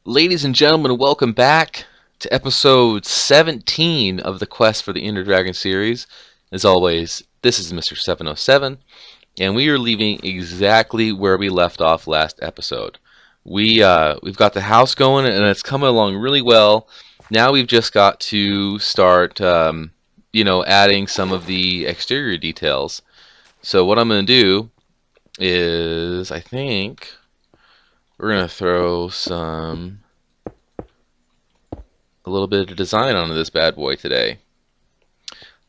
Ladies and gentlemen, welcome back to episode 17 of the Quest for the Ender Dragon series. As always, this is Mr. 707, and we are leaving exactly where we left off last episode. We've got the house going, and it's coming along really well. Now we've just got to start, adding some of the exterior details. So what I'm going to do is, I think, we're going to throw a little bit of design onto this bad boy today.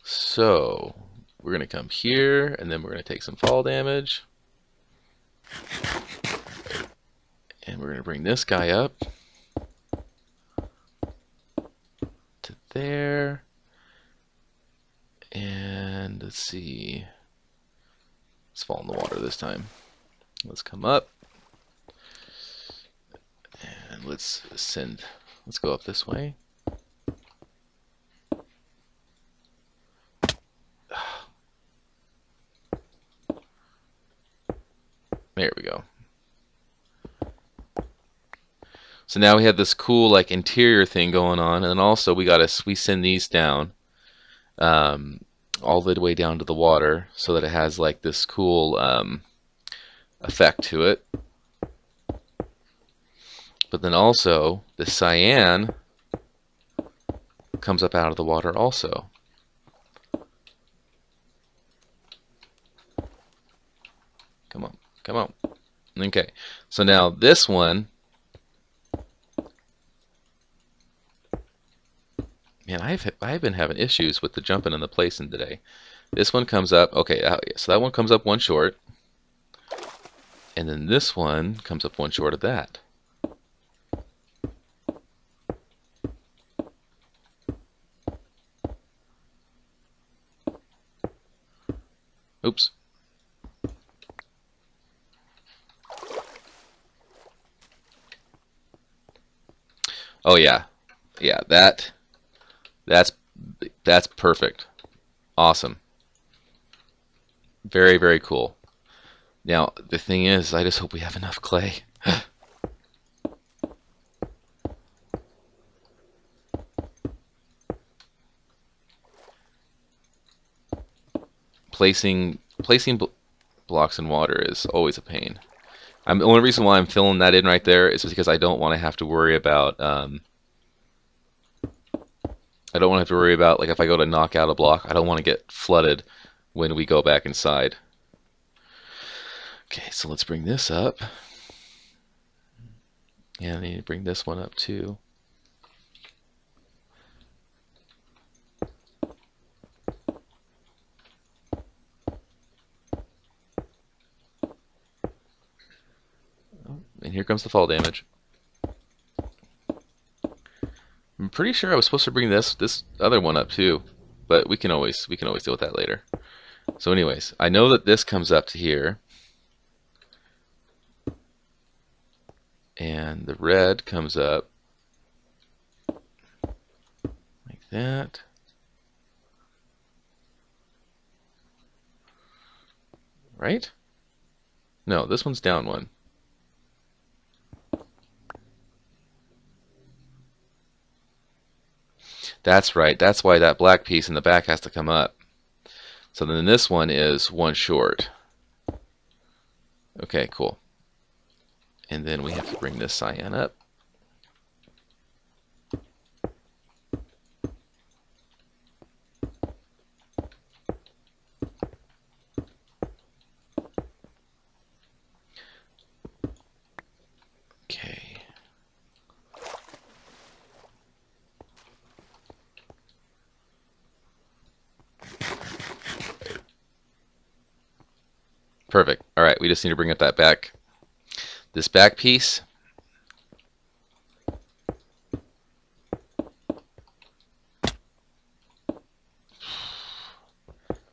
So we're going to come here, and then we're going to take some fall damage. And we're going to bring this guy up to there. And let's see. Let's fall in the water this time. Let's come up. And let's go up this way. There we go. So now we have this cool like interior thing going on, and then also we send these down all the way down to the water so that it has like this cool effect to it. But then also the cyan comes up out of the water also. Come on, come on. Okay, so now this one, man, I've been having issues with the jumping and the placing today. This one comes up, okay, so that one comes up one short, and then this one comes up one short of that. Oops. Oh yeah, yeah, that's perfect. Awesome. Very, very cool. Now the thing is, I just hope we have enough clay. Placing blocks in water is always a pain. The only reason why I'm filling that in right there is because I don't want to have to worry about like if I go to knock out a block, I don't want to get flooded when we go back inside. Okay, so let's bring this up. And I need to bring this one up too. And here comes the fall damage. I'm pretty sure I was supposed to bring this other one up too, but we can always deal with that later. So anyways, I know that this comes up to here, and the red comes up like that. Right? No, this one's down one. That's right. That's why that black piece in the back has to come up. So then this one is one short. Okay, cool. And then we have to bring this cyan up. Okay. Perfect. All right, we just need to bring up this back piece.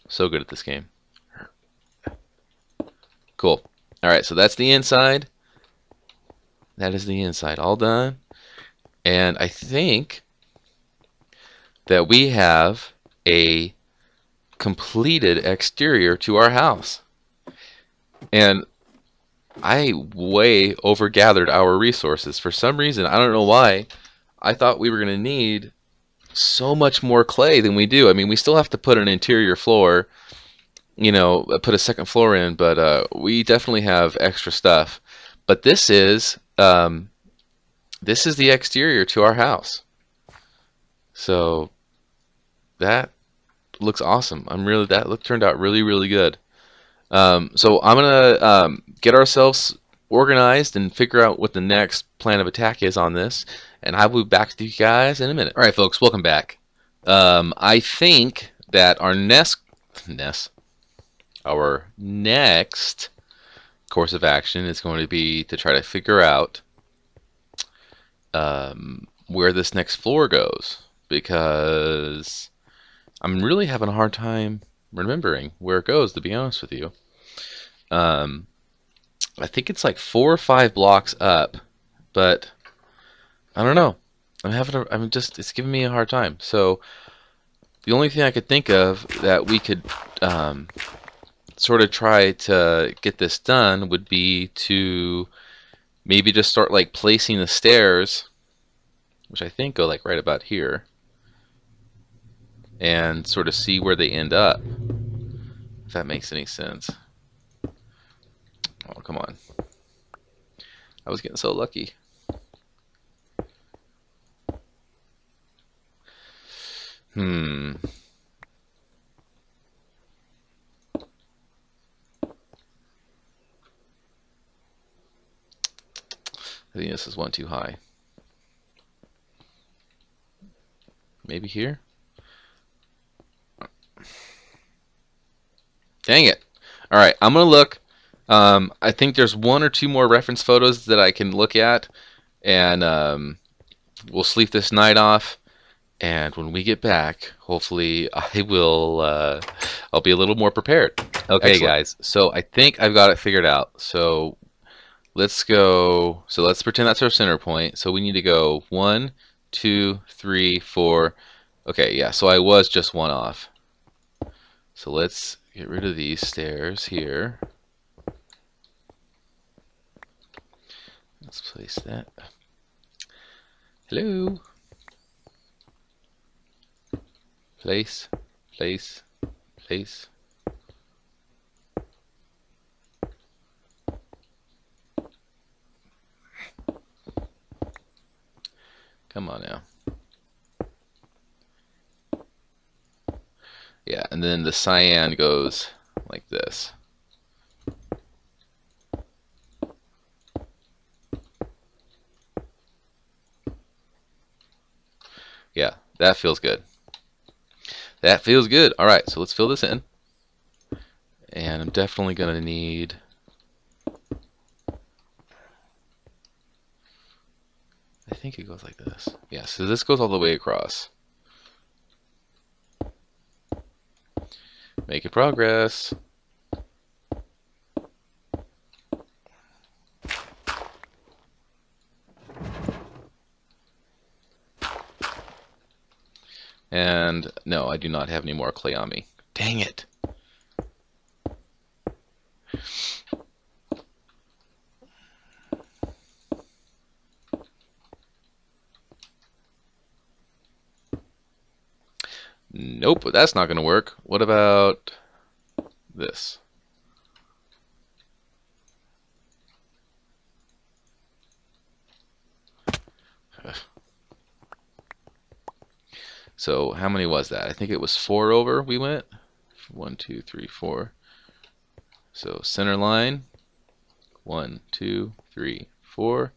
So good at this game. Cool. All right, so that's the inside. That is the inside, all done. And I think that we have a completed exterior to our house. And I way overgathered our resources. For some reason, I don't know why, I thought we were going to need so much more clay than we do. I mean, we still have to put an interior floor, you know, put a second floor in, but we definitely have extra stuff. But this is the exterior to our house. So that looks awesome. Turned out really, really good. So I'm gonna get ourselves organized and figure out what the next plan of attack is on this, and I will be back to you guys in a minute. All right, folks, welcome back. I think that our next course of action is going to be to try to figure out where this next floor goes, because I'm really having a hard time remembering where it goes, to be honest with you. I think it's like 4 or 5 blocks up, but I don't know. It's giving me a hard time. So the only thing I could think of that we could sort of try to get this done would be to maybe just start like placing the stairs, which I think go like right about here, and sort of see where they end up, if that makes any sense. Oh, come on. I was getting so lucky. I think this is one too high. Maybe here? Dang it. Alright, I'm going to look. I think there's 1 or 2 more reference photos that I can look at, and we'll sleep this night off. And when we get back, hopefully I'll be a little more prepared. Okay, excellent, guys. So I think I've got it figured out. So let's go. So let's pretend that's our center point. So we need to go 1, 2, 3, 4. Okay, yeah. So I was just 1 off. So let's get rid of these stairs here. Let's place that. Hello. Place, place, place. Come on now. Yeah, and then the cyan goes like this. Yeah, that feels good. That feels good. All right, so let's fill this in. And I'm definitely going to need... I think it goes like this. Yeah, so this goes all the way across. Making progress. And no, I do not have any more clay on me. Dang it. Nope, that's not going to work. What about this? So how many was that? I think it was 4 over we went. 1, 2, 3, 4. So center line. 1, 2, 3, 4.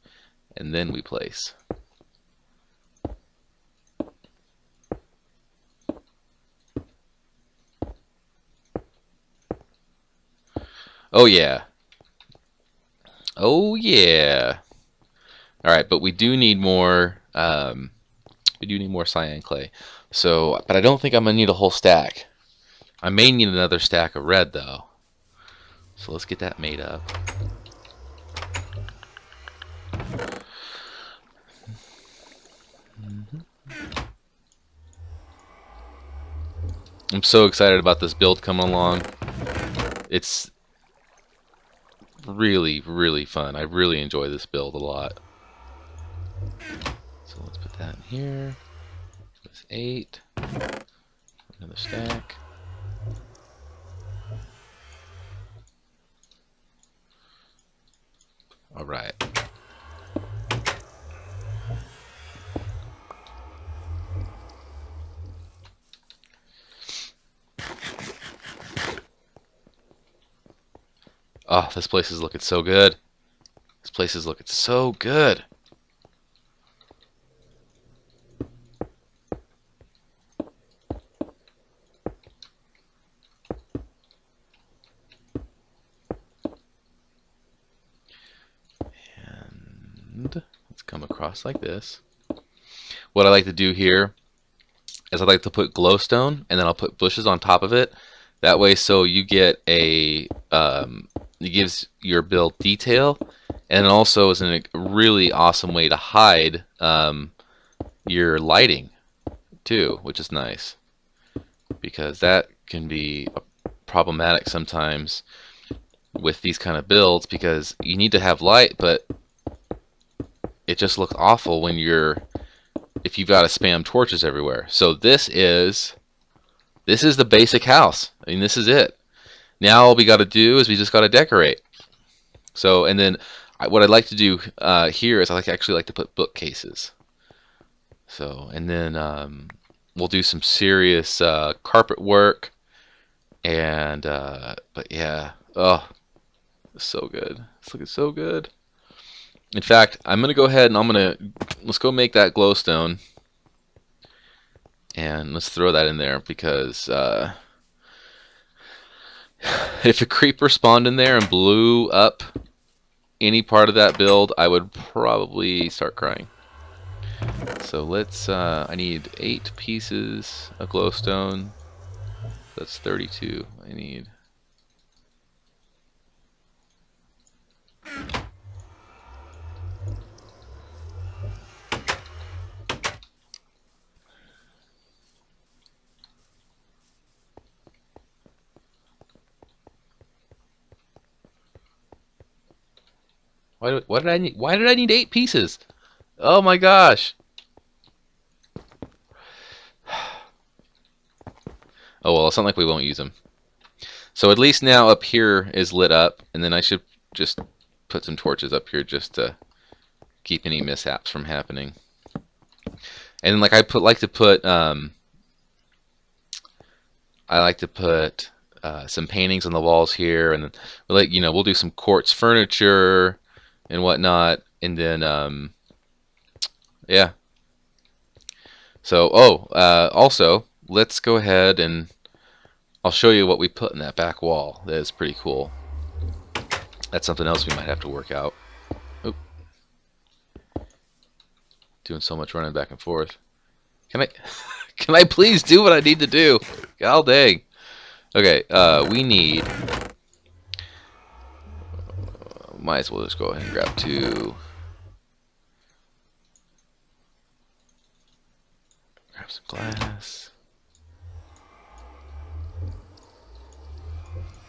And then we place. Oh yeah. Oh yeah. All right, but we do need more. We do need more cyan clay. So, but I don't think I'm gonna need a whole stack. I may need another stack of red though. So let's get that made up. I'm so excited about this build coming along. It's really, really fun. I really enjoy this build a lot. So let's put that in here. That's 8. Another stack. All right. Oh, this place is looking so good. This place is looking so good. And let's come across like this. What I like to do here is I like to put glowstone, and then I'll put bushes on top of it. That way, so you get a it gives your build detail, and it also is a really awesome way to hide your lighting too, which is nice, because that can be problematic sometimes with these kind of builds, because you need to have light, but it just looks awful when if you've got to spam torches everywhere. So this is the basic house. I mean, this is it. Now all we got to do is we just got to decorate. So, and then what I'd like to do here is actually like to put bookcases. So, and then we'll do some serious carpet work. And but yeah, oh, it's so good. It's looking so good. In fact, I'm gonna go ahead and let's go make that glowstone, and let's throw that in there, because if a creeper spawned in there and blew up any part of that build, I would probably start crying. So let's, I need 8 pieces of glowstone. That's 32 I need. Why did I need 8 pieces? Oh my gosh. Oh well, it's not like we won't use them. So at least now up here is lit up, and then I should just put some torches up here just to keep any mishaps from happening. And like I like to put some paintings on the walls here, and we'll do some quartz furniture and whatnot, and then yeah. So also let's go ahead and I'll show you what we put in that back wall. That is pretty cool. That's something else we might have to work out. Oop. Doing so much running back and forth. Can I please do what I need to do? God dang. Okay, we need, might as well just go ahead and grab 2. Grab some glass.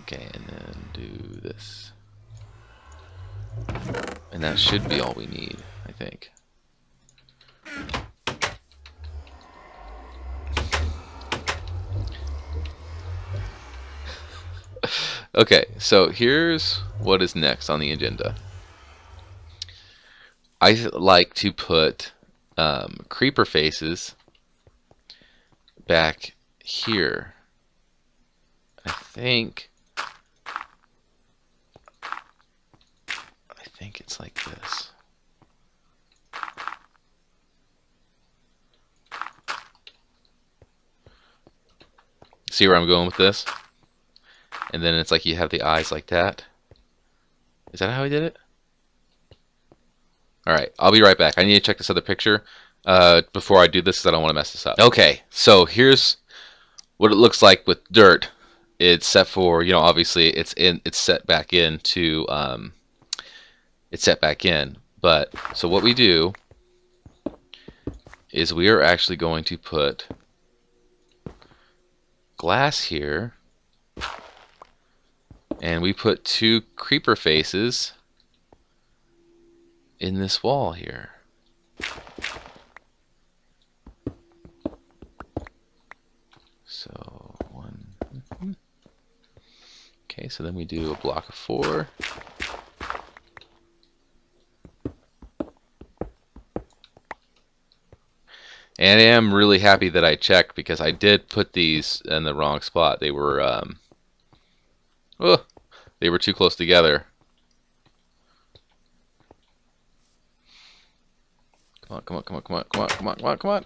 Okay, and then do this. And that should be all we need, I think. Okay, so here's what is next on the agenda. I like to put creeper faces back here. I think it's like this. See where I'm going with this? And then it's like you have the eyes like that. Is that how I did it? Alright, I'll be right back. I need to check this other picture before I do this, because I don't want to mess this up. Okay, so here's what it looks like with dirt. It's set for, obviously it's set back into it's set back in. But so what we do is we are actually going to put glass here, And we put 2 creeper faces in this wall here. So 1. Okay, so then we do a block of 4. And I am really happy that I checked, because I did put these in the wrong spot. They were they were too close together. Come on, come on, come on, come on, come on, come on, come on, come on.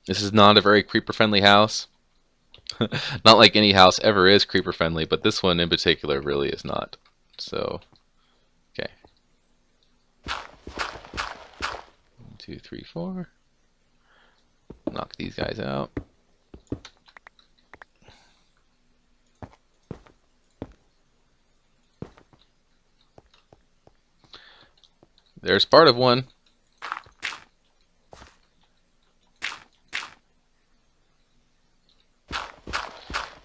This is not a very creeper-friendly house. Not like any house ever is creeper-friendly, but this one in particular really is not. So, okay. 1, 2, 3, 4. Knock these guys out. There's part of one.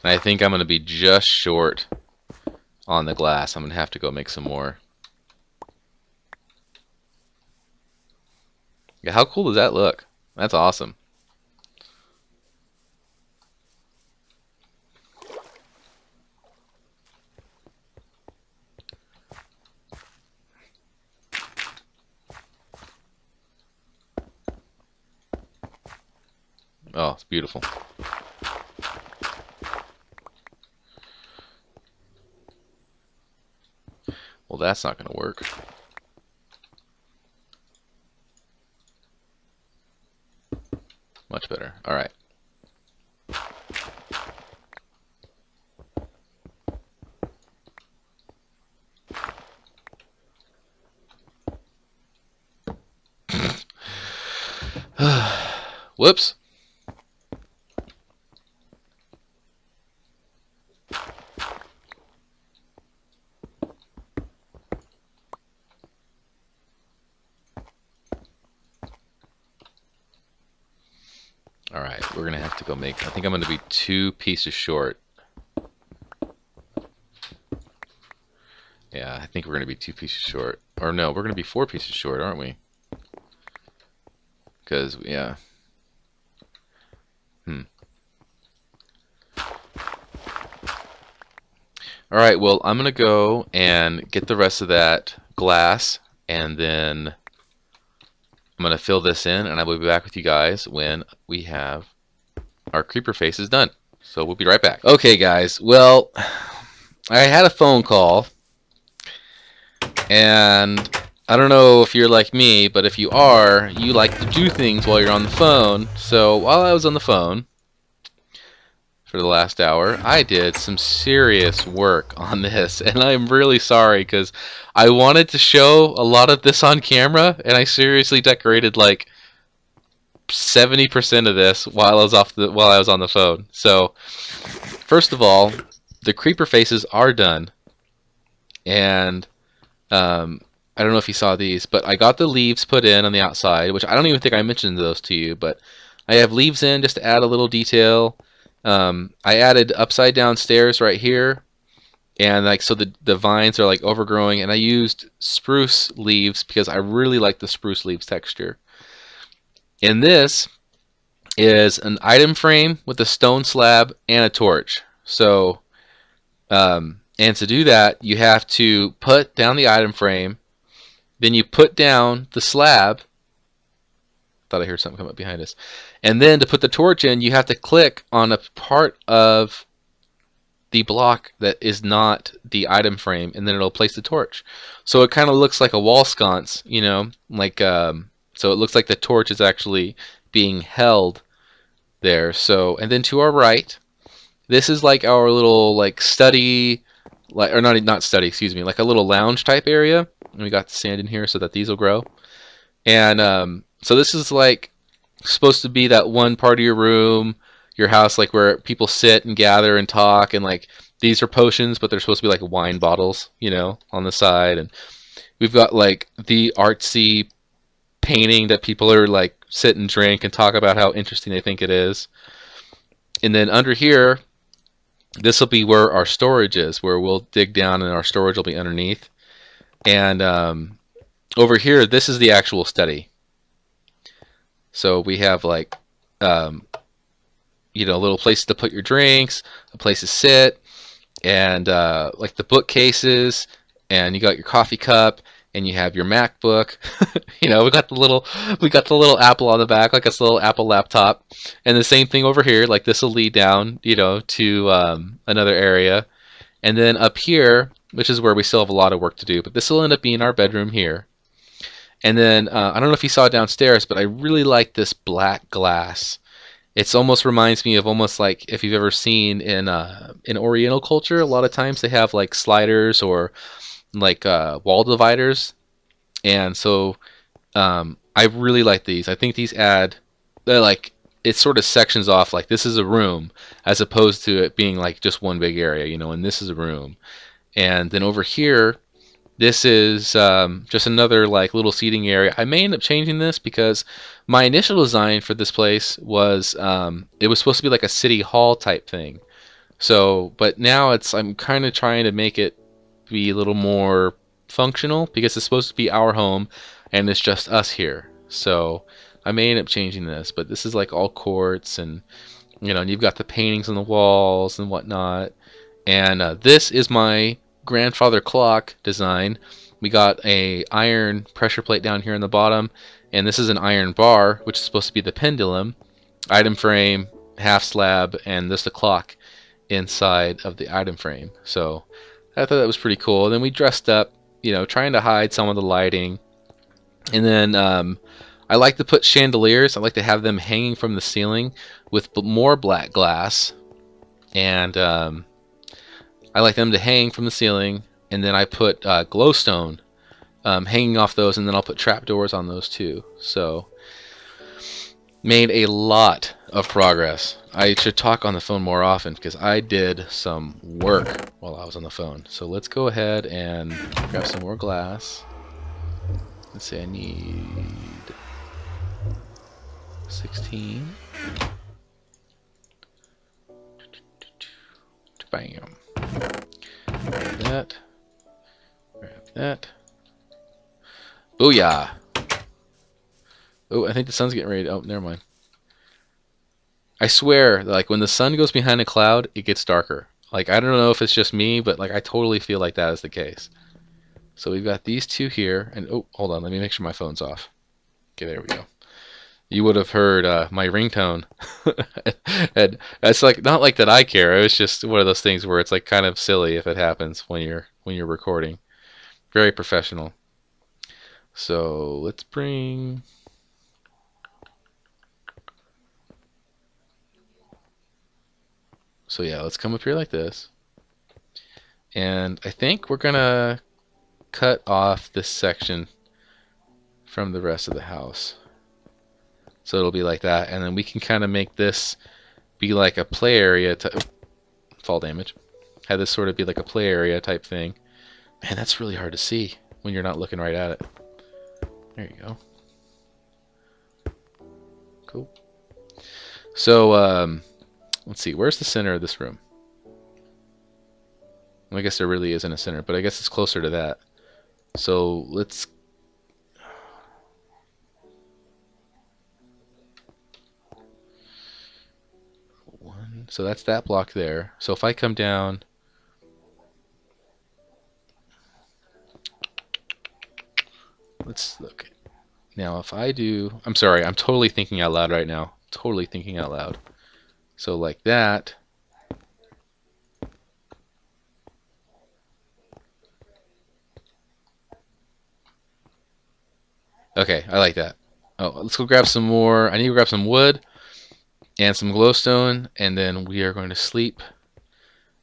And I think I'm going to be just short on the glass. I'm going to have to go make some more. Yeah, how cool does that look? That's awesome. Oh, it's beautiful. Well, that's not going to work. Much better. All right. Whoops. Alright, we're going to have to go make... I think I'm going to be 2 pieces short. Yeah, I think we're going to be 2 pieces short. Or no, we're going to be 4 pieces short, aren't we? Because, yeah. Alright, well, I'm going to go and get the rest of that glass, and then I'm going to fill this in, and I will be back with you guys when we have our creeper faces done. So we'll be right back. Okay, guys, well, I had a phone call, and I don't know if you're like me, but if you are, you like to do things while you're on the phone. So while I was on the phone for the last hour, I did some serious work on this, and I'm really sorry because I wanted to show a lot of this on camera, and I seriously decorated like 70% of this while I was on the phone. So first of all, the creeper faces are done, and I don't know if you saw these, but I got the leaves put in on the outside, which I don't even think I mentioned those to you, but I have leaves in just to add a little detail. I added upside down stairs right here, and like so the vines are like overgrowing, and I used spruce leaves because I really like the spruce leaves texture. And this is an item frame with a stone slab and a torch. So and to do that, you have to put down the item frame, then you put down the slab. Thought I heard something come up behind us. And then to put the torch in, you have to click on a part of the block that is not the item frame, and then it'll place the torch. So it kind of looks like a wall sconce, you know, like so it looks like the torch is actually being held there. So, and then to our right, this is like our little like study, like or not study, excuse me, like a little lounge type area. And we got the sand in here so that these will grow. And so this is like supposed to be that one part of your room, your house, like where people sit and gather and talk, and like these are potions, but they're supposed to be like wine bottles, you know, on the side. We've got like the artsy painting that people are like sit and drink and talk about how interesting they think it is. And then under here, this will be where our storage is, where we'll dig down and our storage will be underneath. And over here, this is the actual study. So we have like, you know, little places to put your drinks, a place to sit, and like the bookcases, and you got your coffee cup, and you have your MacBook. You know, we got the little Apple on the back, like a little Apple laptop, and the same thing over here. Like this will lead down, you know, to another area, and then up here, which is where we still have a lot of work to do, but this will end up being our bedroom here. And then I don't know if you saw downstairs, but I really like this black glass. It almost reminds me of almost like if you've ever seen in Oriental culture, a lot of times they have like sliders or like wall dividers, and so I really like these. I think these add, they're like, it sort of sections off like this is a room as opposed to it being like just one big area, you know, and this is a room. And then over here, this is just another like little seating area. I may end up changing this because my initial design for this place was it was supposed to be like a city hall type thing. So, but now I'm kind of trying to make it be a little more functional because it's supposed to be our home and it's just us here. So I may end up changing this, but this is like all quartz, and you know, and you've got the paintings on the walls and whatnot. And this is my grandfather clock design. We got a iron pressure plate down here in the bottom, and this is an iron bar, which is supposed to be the pendulum, item frame, half slab, and this the clock inside of the item frame. So I thought that was pretty cool. And then we dressed up, you know, trying to hide some of the lighting. And then I like to put chandeliers. I like to have them hanging from the ceiling with more black glass. And I like them to hang from the ceiling. And then I put glowstone hanging off those. And then I'll put trapdoors on those too. So made a lot of progress. I should talk on the phone more often because I did some work while I was on the phone. So let's go ahead and grab some more glass. Let's see, I need 16. Bam. Grab that. Grab that. Booyah! Oh, I think the sun's getting ready to... Oh, never mind. I swear, like, when the sun goes behind a cloud, it gets darker. Like, I don't know if it's just me, but, like, I totally feel like that is the case. So we've got these two here, and... Oh, hold on, let me make sure my phone's off. Okay, there we go. You would have heard my ringtone. And it's, like, not like that I care. It was just one of those things where it's, like, kind of silly if it happens when you're recording. Very professional. So, let's bring... So yeah, let's come up here like this. And I think we're gonna cut off this section from the rest of the house. So it'll be like that, and then we can kind of make this be like a play area type, fall damage. Have this sort of be like a play area type thing. Man, that's really hard to see when you're not looking right at it. There you go. Cool. So let's see, where's the center of this room? Well, I guess there really isn't a center, but I guess it's closer to that. So let's... So that's that block there. So if I come down... Let's look. Now if I do... I'm sorry, I'm totally thinking out loud right now. Totally thinking out loud. So like that. Okay, I like that. Oh, let's go grab some more. I need to grab some wood and some glowstone, and then we are going to sleep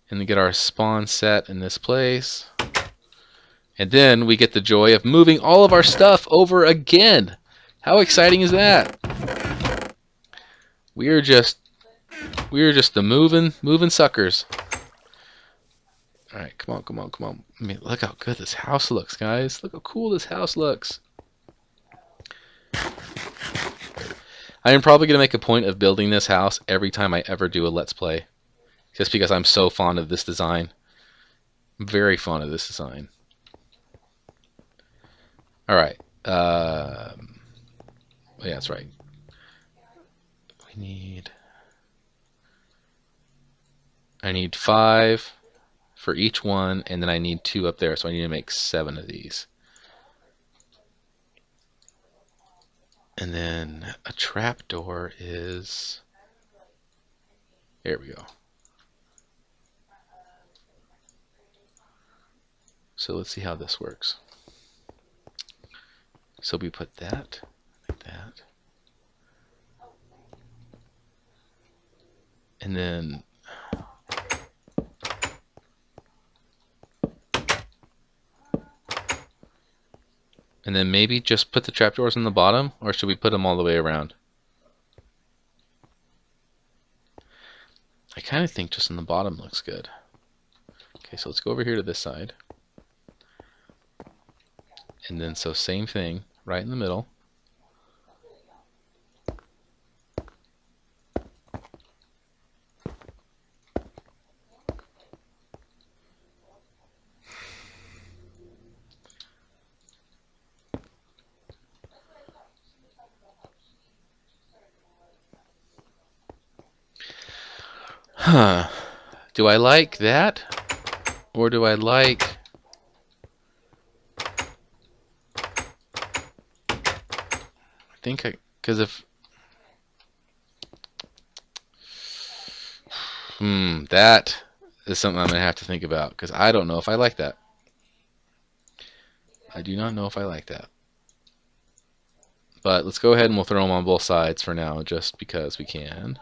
and get our spawn set in this place. And then we get the joy of moving all of our stuff over again. How exciting is that? We are just the moving suckers. Alright, come on, come on, come on. I mean, look how good this house looks, guys. Look how cool this house looks. I am probably going to make a point of building this house every time I ever do a Let's Play. Just because I'm so fond of this design. I'm very fond of this design. Alright. Yeah, that's right. I need 5 for each one, and then I need 2 up there, so I need to make 7 of these. And then a trapdoor is... There we go. So let's see how this works. So we put that, like that. And then maybe just put the trapdoors on the bottom, or should we put them all the way around? I kind of think just on the bottom looks good. Okay, so let's go over here to this side. And then so same thing, right in the middle. Huh. Do I like that? Or do I like... I think I... Because if... That is something I'm going to have to think about. Because I don't know if I like that. I do not know if I like that. But let's go ahead and we'll throw them on both sides for now, just because we can.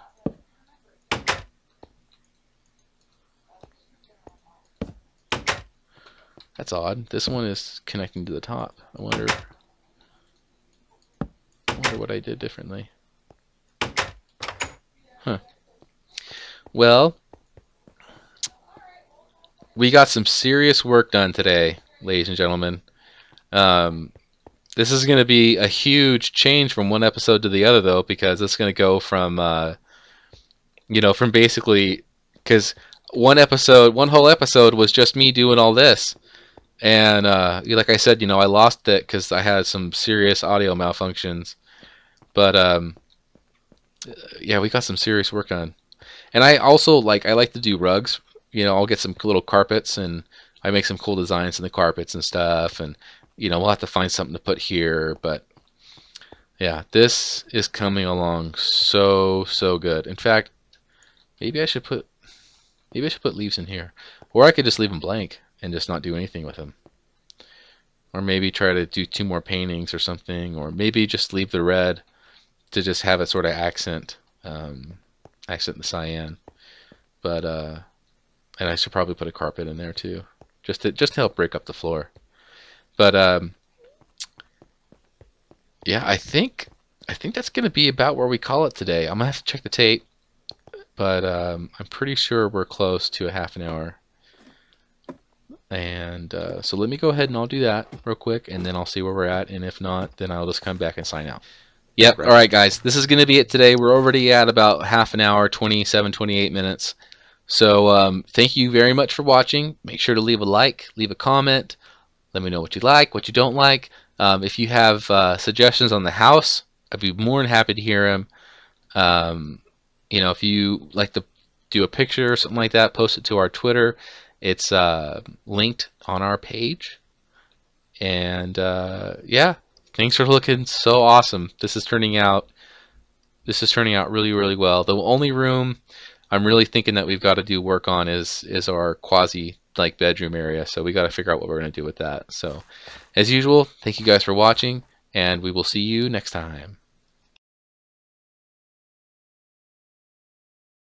That's odd. This one is connecting to the top. I wonder what I did differently. Huh. Well, we got some serious work done today, ladies and gentlemen. This is going to be a huge change from one episode to the other, though, because it's going to go from, from basically, because one whole episode was just me doing all this. And like I said, I lost it because I had some serious audio malfunctions. But yeah, we got some serious work done. And I also I like to do rugs. I'll get some little carpets, and I make some cool designs in the carpets and stuff. And we'll have to find something to put here. But yeah, this is coming along so good. In fact, maybe I should put leaves in here, or I could just leave them blank and just not do anything with them. Or maybe try to do 2 more paintings or something, or maybe just leave the red to just have it sort of accent the cyan. But and I should probably put a carpet in there too, just to help break up the floor. But yeah, I think that's gonna be about where we call it today. I'm gonna have to check the tape, but I'm pretty sure we're close to a half an hour. And so let me go ahead and I'll do that real quick, and then I'll see where we're at, and if not, then I'll just come back and sign out. Yep. Right. All right, guys, this is going to be it today. We're already at about half an hour, 28 minutes. So thank you very much for watching. Make sure to leave a like, leave a comment. Let me know what you like, what you don't like. If you have suggestions on the house, I'd be more than happy to hear them. If you like to do a picture or something like that, post it to our Twitter. It's linked on our page. And yeah, things are looking so awesome. This is turning out really well. The only room I'm really thinking that we've got to do work on is our quasi bedroom area. So we got to figure out what we're going to do with that. So as usual, thank you guys for watching, and we will see you next time.